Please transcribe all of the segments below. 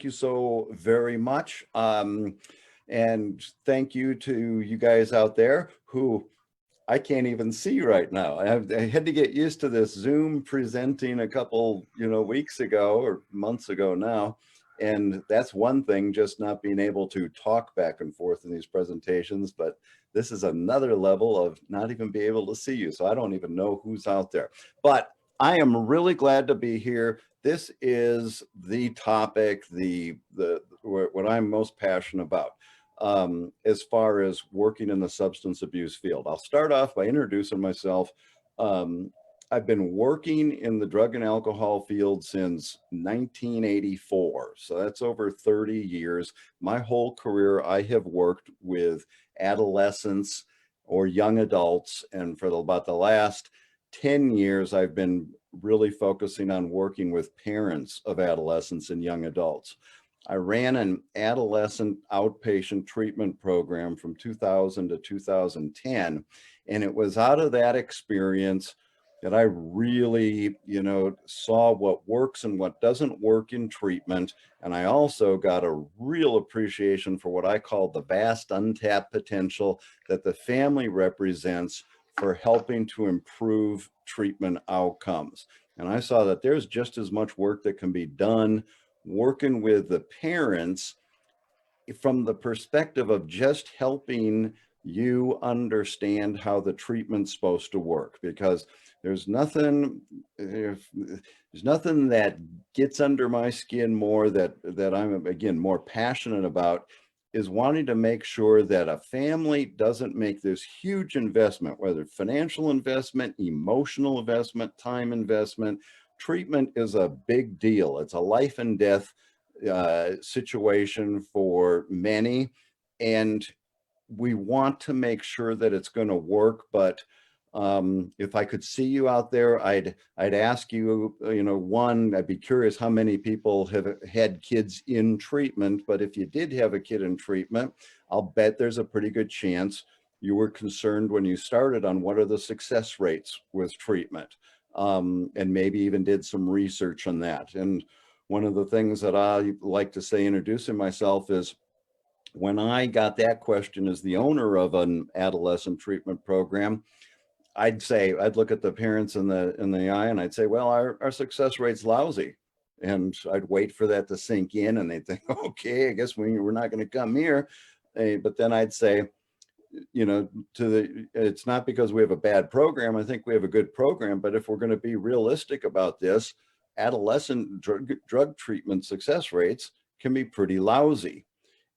you so very much. And thank you to you guys out there who I can't even see right now. I had to get used to this Zoom presenting a couple, weeks ago or months ago now. And that's one thing, just not being able to talk back and forth in these presentations. But this is another level of not even be able to see you. So I don't even know who's out there. But I am really glad to be here. This is the topic, what I'm most passionate about as far as working in the substance abuse field. I'll start off by introducing myself. Um, I've been working in the drug and alcohol field since 1984. So that's over 30 years. My whole career, I have worked with adolescents or young adults. And for about the last 10 years, I've been really focusing on working with parents of adolescents and young adults. I ran an adolescent outpatient treatment program from 2000 to 2010. And it was out of that experience that I really, saw what works and what doesn't work in treatment. And I also got a real appreciation for what I call the vast untapped potential that the family represents for helping to improve treatment outcomes. And I saw that there's just as much work that can be done working with the parents from the perspective of just helping you understand how the treatment's supposed to work, because there's nothing that gets under my skin more that I'm again more passionate about is wanting to make sure that a family doesn't make this huge investment, whether financial investment, emotional investment, time investment. Treatment is a big deal. It's a life and death situation for many, and we want to make sure that it's going to work. But if I could see you out there, I'd ask you, one, I'd be curious how many people have had kids in treatment. But if you did have a kid in treatment, I'll bet there's a pretty good chance you were concerned when you started on what are the success rates with treatment, and maybe even did some research on that. And one of the things that I like to say, introducing myself, is when I got that question as the owner of an adolescent treatment program, I'd look at the parents in the eye and I'd say, well, our success rate's lousy. And I'd wait for that to sink in and they'd think, okay, I guess we're not going to come here. But then I'd say, it's not because we have a bad program. I think we have a good program, but if we're going to be realistic about this, adolescent drug treatment success rates can be pretty lousy.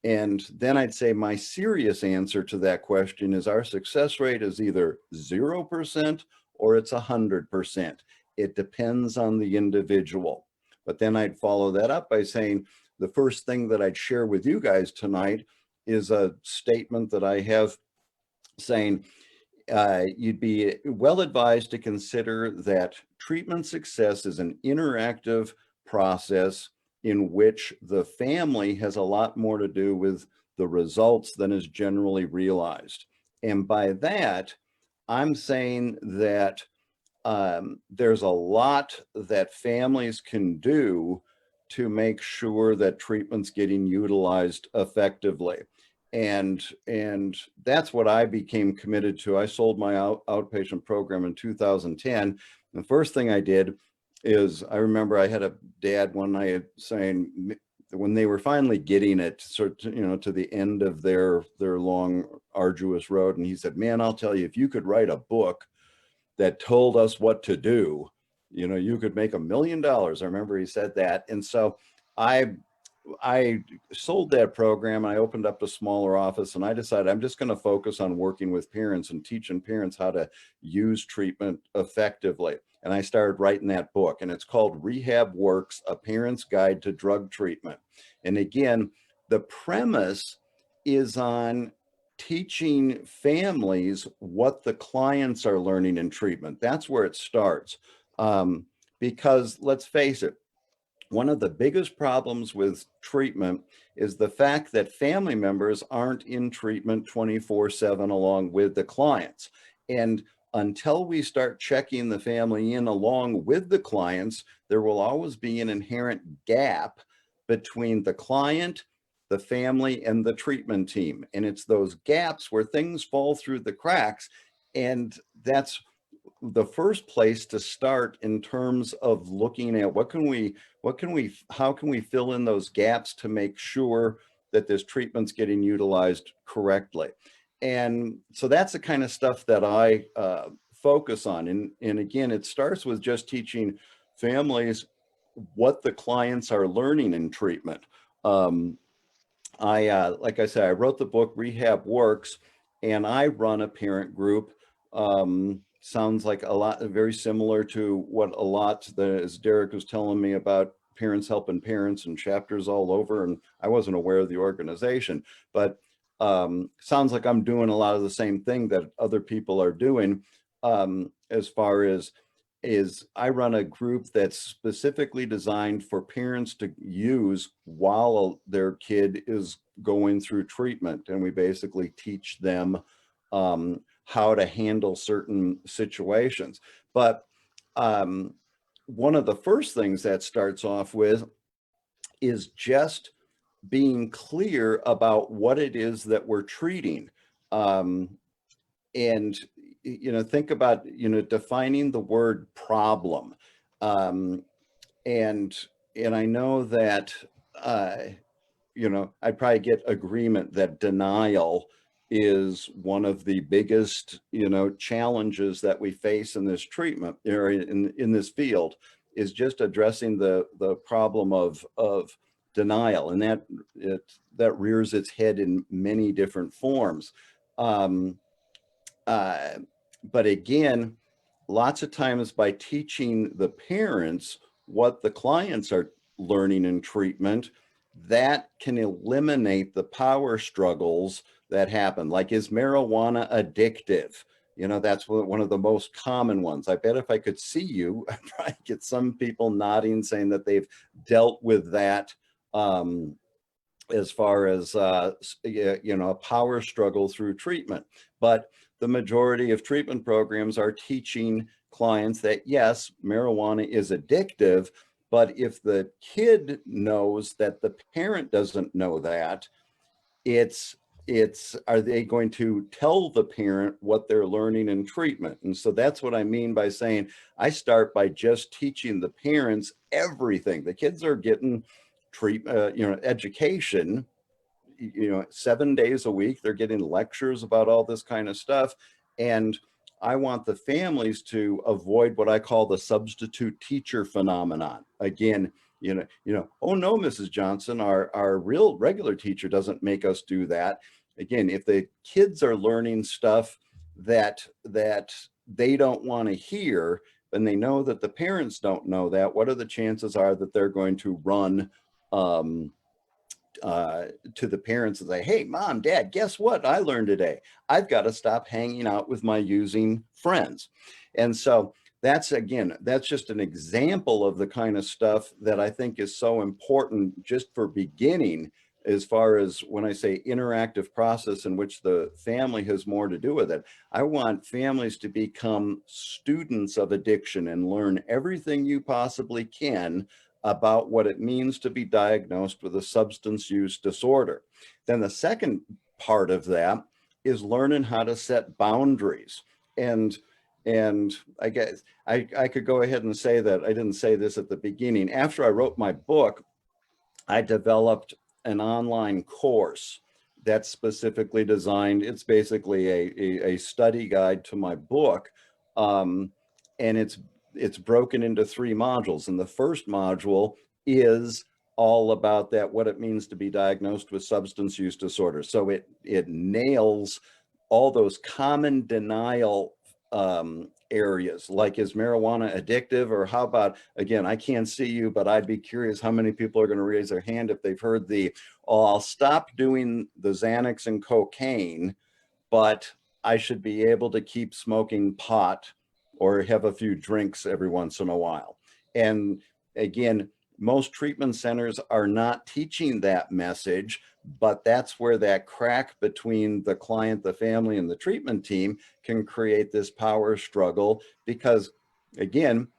And then I'd say my serious answer to that question is our success rate is either 0% or it's 100%. It depends on the individual. But then I'd follow that up by saying the first thing that I'd share with you guys tonight is a statement that I have saying you'd be well advised to consider that treatment success is an interactive process in which the family has a lot more to do with the results than is generally realized. And by that, I'm saying that there's a lot that families can do to make sure that treatment's getting utilized effectively. And that's what I became committed to. I sold my outpatient program in 2010. The first thing I did is, I remember I had a dad one night saying, when they were finally getting it to the end of their long, arduous road, and he said, man, I'll tell you, if you could write a book that told us what to do, you could make $1 million. I remember he said that. And so I sold that program. I opened up a smaller office and I decided I'm just going to focus on working with parents and teaching parents how to use treatment effectively. And I started writing that book, and it's called Rehab Works, A Parent's Guide to Drug Treatment. And again, the premise is on teaching families what the clients are learning in treatment. That's where it starts. Because let's face it, one of the biggest problems with treatment is the fact that family members aren't in treatment 24/7 along with the clients. And until we start checking the family in along with the clients, there will always be an inherent gap between the client, the family, and the treatment team. And it's those gaps where things fall through the cracks. And that's the first place to start in terms of looking at how can we fill in those gaps to make sure that this treatment's getting utilized correctly. And so that's the kind of stuff that I focus on. And again, it starts with just teaching families what the clients are learning in treatment. Like I said, I wrote the book Rehab Works, and I run a parent group. Sounds like a lot, very similar to what a lot, as Derek was telling me about Parents Helping Parents and chapters all over, and I wasn't aware of the organization, but sounds like I'm doing a lot of the same thing that other people are doing, as far as is I run a group that's specifically designed for parents to use while their kid is going through treatment. And we basically teach them how to handle certain situations. But one of the first things that starts off with is just being clear about what it is that we're treating. And think about defining the word problem. And I know that I'd probably get agreement that denial is one of the biggest challenges that we face in this treatment or in this field, is just addressing the problem of denial, and that rears its head in many different forms. But again, lots of times by teaching the parents what the clients are learning in treatment, that can eliminate the power struggles that happen. Like, is marijuana addictive? That's one of the most common ones. I bet if I could see you, I'd probably get some people nodding, saying that they've dealt with that, as far as a power struggle through treatment. But the majority of treatment programs are teaching clients that yes, marijuana is addictive, but if the kid knows that the parent doesn't know that, are they going to tell the parent what they're learning in treatment? And so that's what I mean by saying I start by just teaching the parents everything. The kids are getting education, 7 days a week. They're getting lectures about all this kind of stuff. And I want the families to avoid what I call the substitute teacher phenomenon. Again, oh no, Mrs. Johnson, our real regular teacher doesn't make us do that. Again, if the kids are learning stuff that they don't want to hear, and they know that the parents don't know that, what are the chances are that they're going to run to the parents and say, hey, mom, dad, guess what I learned today? I've got to stop hanging out with my using friends. And so that's just an example of the kind of stuff that I think is so important just for beginning, as far as when I say interactive process in which the family has more to do with it. I want families to become students of addiction and learn everything you possibly can about what it means to be diagnosed with a substance use disorder. Then the second part of that is learning how to set boundaries. And I guess I could go ahead and say that I didn't say this at the beginning. After I wrote my book, I developed an online course that's specifically designed. It's basically a study guide to my book. And it's broken into 3 modules. And the first module is all about that, what it means to be diagnosed with substance use disorder. So it nails all those common denial areas, like, is marijuana addictive? Or how about, again, I can't see you, but I'd be curious how many people are going to raise their hand if they've heard I'll stop doing the Xanax and cocaine, but I should be able to keep smoking pot or have a few drinks every once in a while. And again, most treatment centers are not teaching that message, but that's where that crack between the client, the family, and the treatment team can create this power struggle. Because again,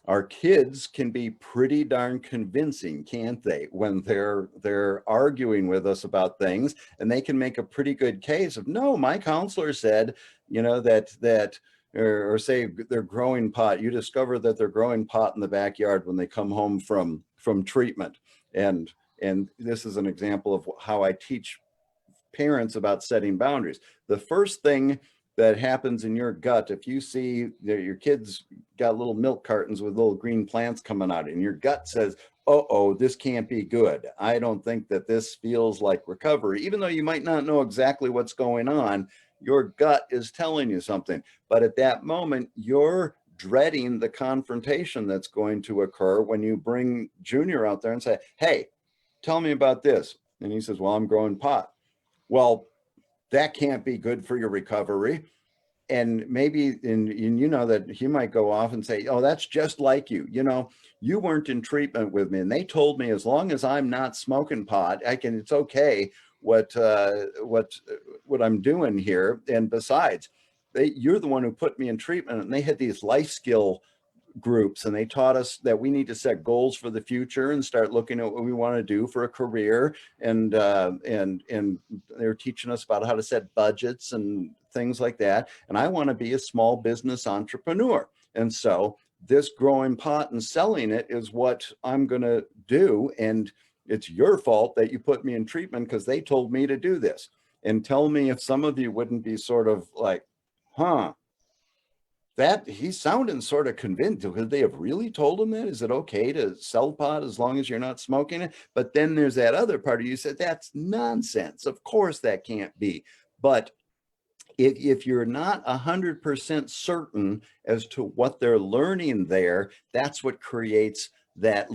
Our kids can be pretty darn convincing, can't they? When they're arguing with us about things, and they can make a pretty good case of, no, my counselor said, that or say they're growing pot. You discover that they're growing pot in the backyard when they come home from treatment. And this is an example of how I teach parents about setting boundaries. The first thing that happens in your gut, if you see that your kids got little milk cartons with little green plants coming out, and your gut says, oh, this can't be good. I don't think that this feels like recovery, even though you might not know exactly what's going on. Your gut is telling you something. But at that moment, you're dreading the confrontation that's going to occur when you bring Junior out there and say, hey, tell me about this. And he says, well, I'm growing pot. Well, that can't be good for your recovery. And maybe, and you know that he might go off and say, oh, that's just like you. You weren't in treatment with me, and they told me as long as I'm not smoking pot, it's okay what I'm doing here. And besides, you're the one who put me in treatment. And they had these life skill groups, and they taught us that we need to set goals for the future and start looking at what we want to do for a career. And they're teaching us about how to set budgets and things like that. And I want to be a small business entrepreneur. And so this growing pot and selling it is what I'm going to do. And it's your fault that you put me in treatment because they told me to do this. And tell me if some of you wouldn't be sort of like, huh, that he's sounding sort of convinced. Could they have really told him that? Is it okay to sell pot as long as you're not smoking it? But then there's that other part of you said, that's nonsense. Of course that can't be. But if you're not 100% certain as to what they're learning there, that's what creates that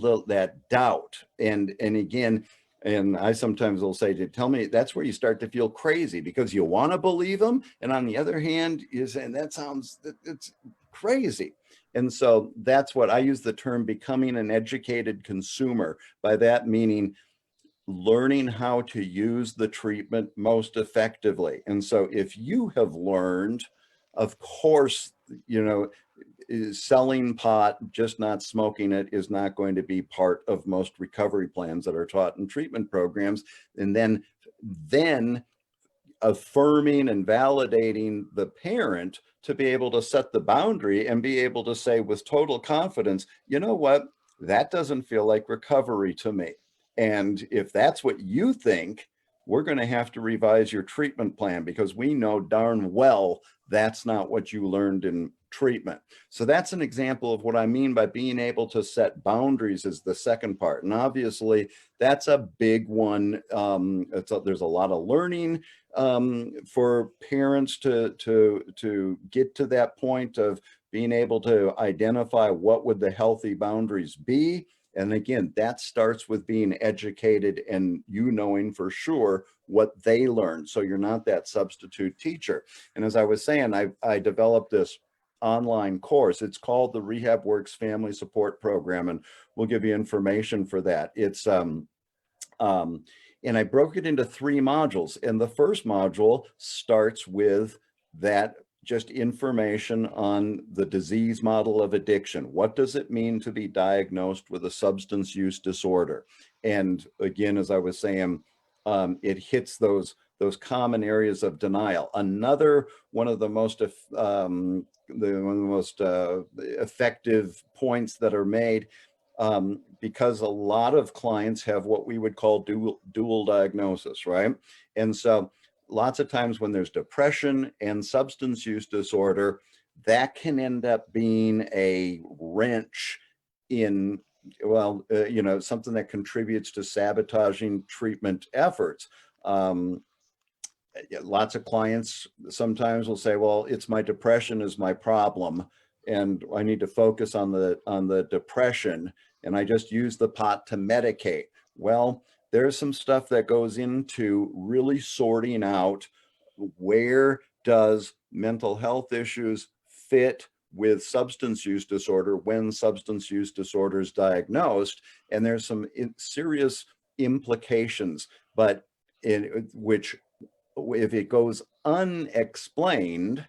doubt. And again, and I sometimes will say, to tell me, that's where you start to feel crazy, because you want to believe them. And on the other hand, you're saying it's crazy. And so that's what I use the term becoming an educated consumer. By that meaning, learning how to use the treatment most effectively. And so if you have learned, of course, selling pot, just not smoking it, is not going to be part of most recovery plans that are taught in treatment programs. And then affirming and validating the parent to be able to set the boundary and be able to say with total confidence, you know what, that doesn't feel like recovery to me. And if that's what you think, we're going to have to revise your treatment plan, because we know darn well that's not what you learned in treatment. So that's an example of what I mean by being able to set boundaries is the second part. And obviously that's a big one. There's a lot of learning for parents to get to that point of being able to identify what would the healthy boundaries be. And again, that starts with being educated and you knowing for sure what they learned, so you're not that substitute teacher. And as I was saying, I developed this online course. It's called the RehabWorks Family Support Program, and we'll give you information for that. It's and I broke it into 3 modules. And the first module starts with that, just information on the disease model of addiction. What does it mean to be diagnosed with a substance use disorder? And again, as I was saying, it hits those common areas of denial. Another one of the most effective points that are made, because a lot of clients have what we would call dual diagnosis, right? And so lots of times when there's depression and substance use disorder, that can end up being a wrench in, something that contributes to sabotaging treatment efforts. Lots of clients sometimes will say, well, it's my depression is my problem, and I need to focus on the depression, and I just use the pot to medicate. Well, there's some stuff that goes into really sorting out where does mental health issues fit with substance use disorder when substance use disorder is diagnosed. And there's some serious implications, but in which, if it goes unexplained,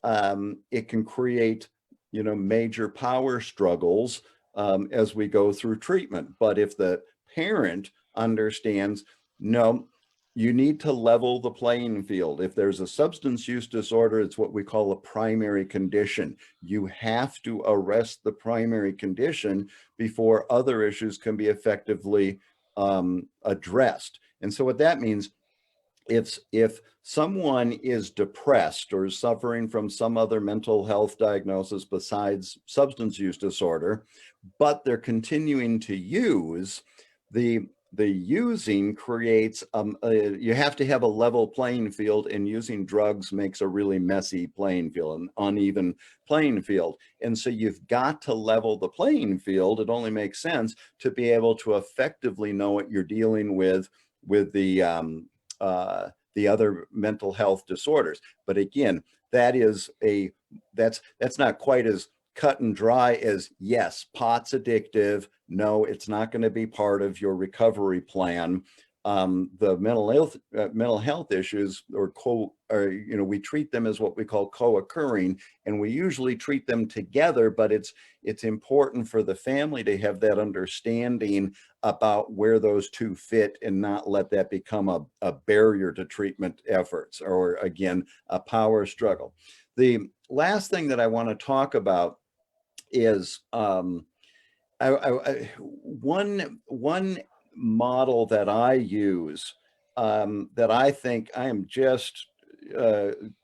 it can create major power struggles as we go through treatment. But if the parent understands, no, you need to level the playing field. If there's a substance use disorder, it's what we call a primary condition. You have to arrest the primary condition before other issues can be effectively addressed. And so what that means, if someone is depressed or is suffering from some other mental health diagnosis besides substance use disorder, but they're continuing to use, the using creates you have to have a level playing field, and using drugs makes a really messy playing field, an uneven playing field. And so you've got to level the playing field. It only makes sense to be able to effectively know what you're dealing with the other mental health disorders. But again, that's not quite as cut and dry as, yes, pot's addictive. No, it's not going to be part of your recovery plan. The mental health issues we treat them as what we call co-occurring, and we usually treat them together, but it's important for the family to have that understanding about where those two fit and not let that become a barrier to treatment efforts, or again, a power struggle. The last thing that I want to talk about is one model that I use that I think I am just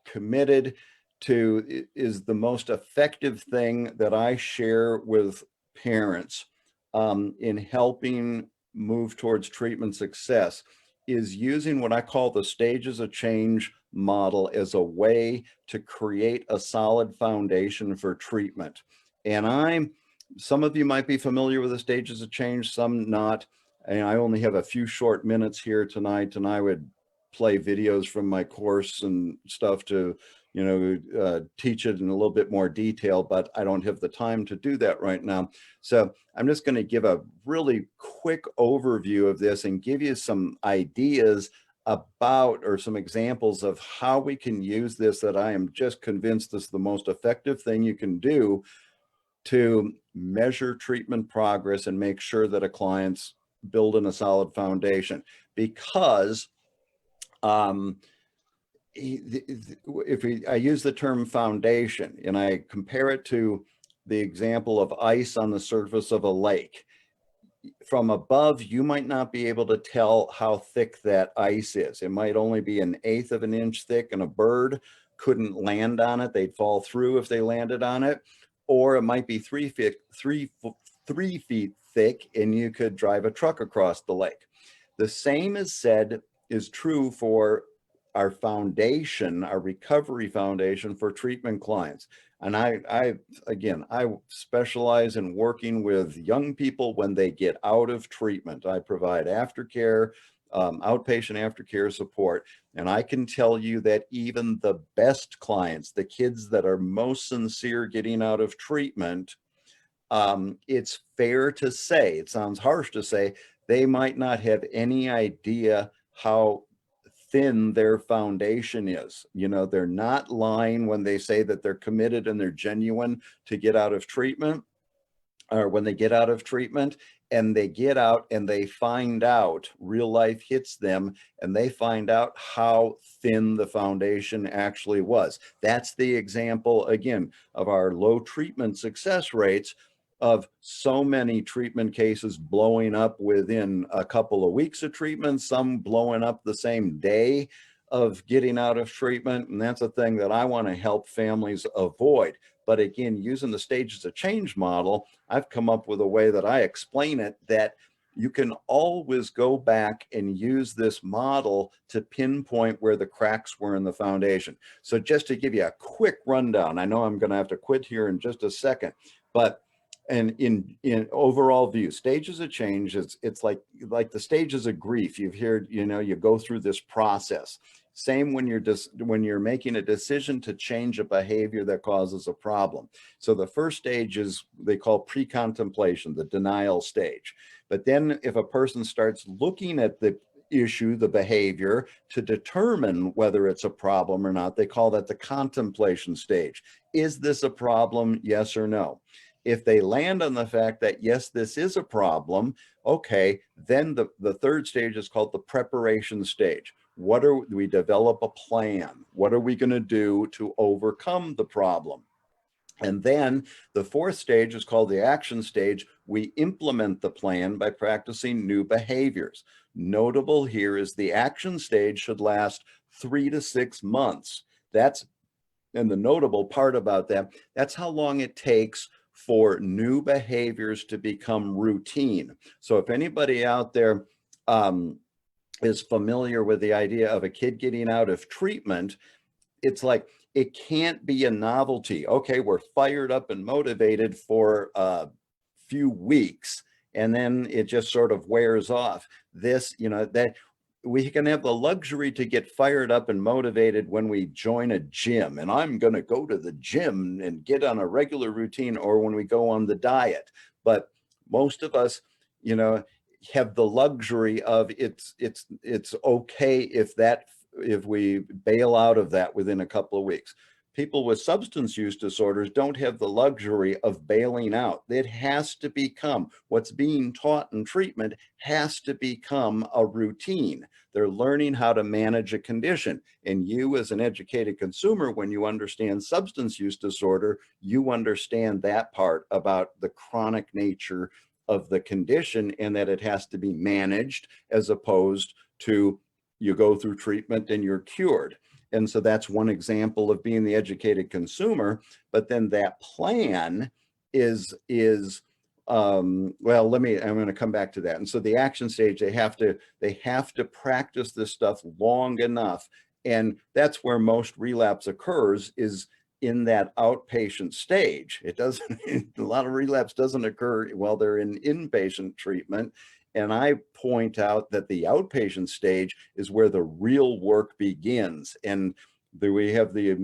committed to is the most effective thing that I share with parents in helping move towards treatment success, is using what I call the stages of change model as a way to create a solid foundation for treatment. And some of you might be familiar with the stages of change, some not. And I only have a few short minutes here tonight, and I would play videos from my course and stuff to, teach it in a little bit more detail, but I don't have the time to do that right now. So I'm just going to give a really quick overview of this and give you some ideas about, or some examples of how we can use this, that I am just convinced is the most effective thing you can do to measure treatment progress and make sure that a client's building a solid foundation. Because I use the term foundation and I compare it to the example of ice on the surface of a lake. From above, you might not be able to tell how thick that ice is. It might only be 1/8 of an inch thick, and a bird couldn't land on it. They'd fall through if they landed on it. Or it might be 3 feet thick, and you could drive a truck across the lake. The same is true for our foundation, our recovery foundation for treatment clients. And I specialize in working with young people when they get out of treatment. I provide aftercare, outpatient aftercare support. And I can tell you that even the best clients, the kids that are most sincere getting out of treatment, it's fair to say, it sounds harsh to say, they might not have any idea how thin their foundation is. They're not lying when they say that they're committed and they're genuine to get out of treatment, or when they get out of treatment and they get out and they find out, real life hits them, and they find out how thin the foundation actually was. That's the example, again, of our low treatment success rates, of so many treatment cases blowing up within a couple of weeks of treatment, some blowing up the same day of getting out of treatment. And that's a thing that I want to help families avoid. But again, using the stages of change model, I've come up with a way that I explain it, that you can always go back and use this model to pinpoint where the cracks were in the foundation. So just to give you a quick rundown, I know I'm going to have to quit here in just a second, but in overall view, stages of change, it's like the stages of grief. You've heard, you go through this process. Same when you're making a decision to change a behavior that causes a problem. So the first stage is, they call pre-contemplation, the denial stage. But then if a person starts looking at the issue, the behavior, to determine whether it's a problem or not. They call that the contemplation stage. Is this a problem? Yes or no? If they land on the fact that, yes, this is a problem, okay, then the third stage is called the preparation stage. We develop a plan? What are we going to do to overcome the problem? And then the fourth stage is called the action stage. We implement the plan by practicing new behaviors. Notable here is the action stage should last 3 to 6 months. And the notable part about that, that's how long it takes for new behaviors to become routine. So if anybody out there is familiar with the idea of a kid getting out of treatment, it's like, it can't be a novelty. Okay, we're fired up and motivated for a few weeks, and then it just sort of wears off. That we can have the luxury to get fired up and motivated when we join a gym, and I'm going to go to the gym and get on a regular routine, or when we go on the diet. But most of us, have the luxury of it's okay if we bail out of that within a couple of weeks. People with substance use disorders don't have the luxury of bailing out. It has to become, what's being taught in treatment has to become a routine. They're learning how to manage a condition. And you, as an educated consumer, when you understand substance use disorder, you understand that part about the chronic nature of the condition, and that it has to be managed, as opposed to you go through treatment and you're cured. And so that's one example of being the educated consumer. But then that plan is I'm going to come back to that. And so the action stage, they have to practice this stuff long enough. And that's where most relapse occurs, is in that outpatient stage. It doesn't, a lot of relapse doesn't occur while they're in inpatient treatment. And I point out that the outpatient stage is where the real work begins. And we have the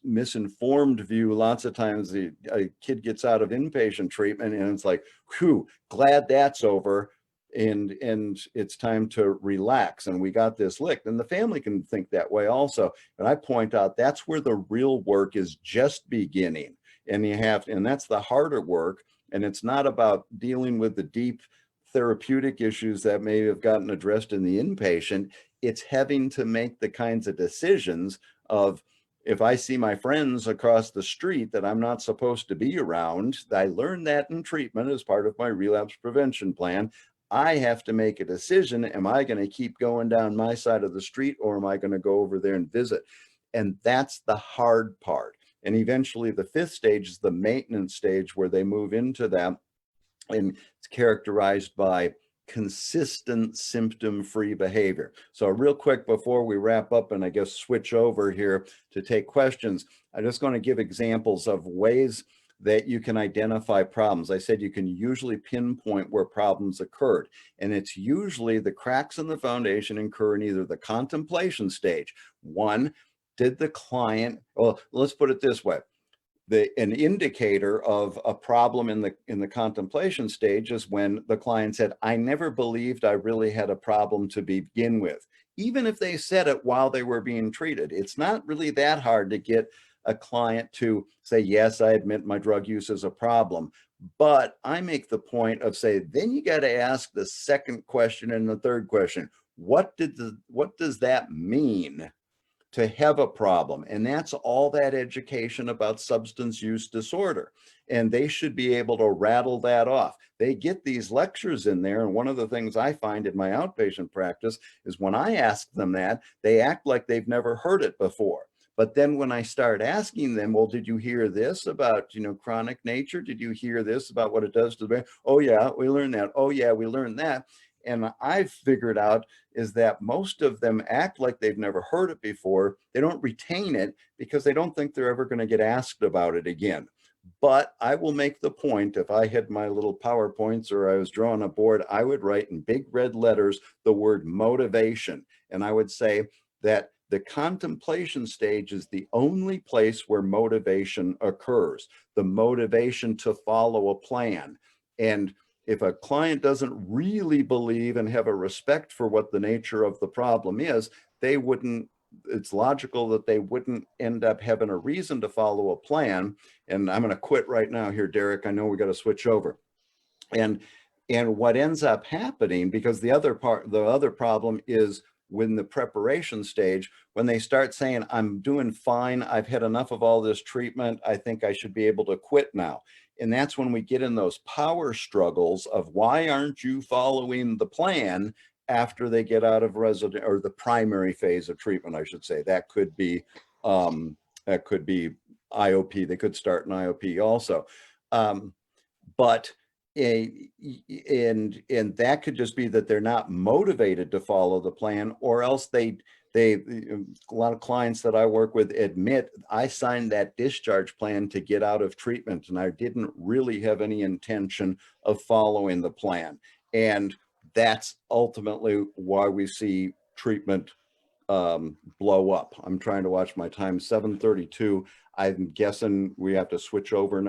misinformed view. Lots of times a kid gets out of inpatient treatment and it's like, whew, glad that's over. And it's time to relax, and we got this licked. And the family can think that way also. But I point out that's where the real work is just beginning. And that's the harder work. And it's not about dealing with the deep therapeutic issues that may have gotten addressed in the inpatient. It's having to make the kinds of decisions of, if I see my friends across the street that I'm not supposed to be around, I learned that in treatment as part of my relapse prevention plan. I have to make a decision. Am I going to keep going down my side of the street, or am I going to go over there and visit? And that's the hard part. And eventually the fifth stage is the maintenance stage, where they move into that. And it's characterized by consistent symptom-free behavior. So real quick before we wrap up and I guess switch over here to take questions, I'm just going to give examples of ways that you can identify problems. I said you can usually pinpoint where problems occurred, and it's usually the cracks in the foundation occur in either the contemplation stage. One, did the client, well, let's put it this way. An indicator of a problem in the contemplation stage is when the client said, I never believed I really had a problem to begin with. Even if they said it while they were being treated, it's not really that hard to get a client to say, yes, I admit my drug use is a problem. But I make the point of say, then you got to ask the second question and the third question. What does that mean to have a problem? And that's all that education about substance use disorder. And they should be able to rattle that off. They get these lectures in there. And one of the things I find in my outpatient practice is when I ask them that, they act like they've never heard it before. But then when I start asking them, well, did you hear this about, chronic nature? Did you hear this about what it does to the brain? Oh yeah, we learned that. Oh yeah, we learned that. And I've figured out is that most of them act like they've never heard it before. They don't retain it because they don't think they're ever going to get asked about it again. But I will make the point, if I had my little PowerPoints or I was drawing a board, I would write in big red letters the word motivation. And I would say that the contemplation stage is the only place where motivation occurs, the motivation to follow a plan. And if a client doesn't really believe and have a respect for what the nature of the problem is, they wouldn't, it's logical that they wouldn't end up having a reason to follow a plan. And I'm going to quit right now here, Derek. I know we got to switch over. And what ends up happening, because the other problem is when the preparation stage, when they start saying, I'm doing fine, I've had enough of all this treatment, I think I should be able to quit now. And that's when we get in those power struggles of why aren't you following the plan after they get out of resident or the primary phase of treatment, I should say. That could be IOP. They could start an IOP also. But and that could just be that they're not motivated to follow the plan, or else a lot of clients that I work with admit, I signed that discharge plan to get out of treatment and I didn't really have any intention of following the plan. And that's ultimately why we see treatment blow up. I'm trying to watch my time, 7:32. I'm guessing we have to switch over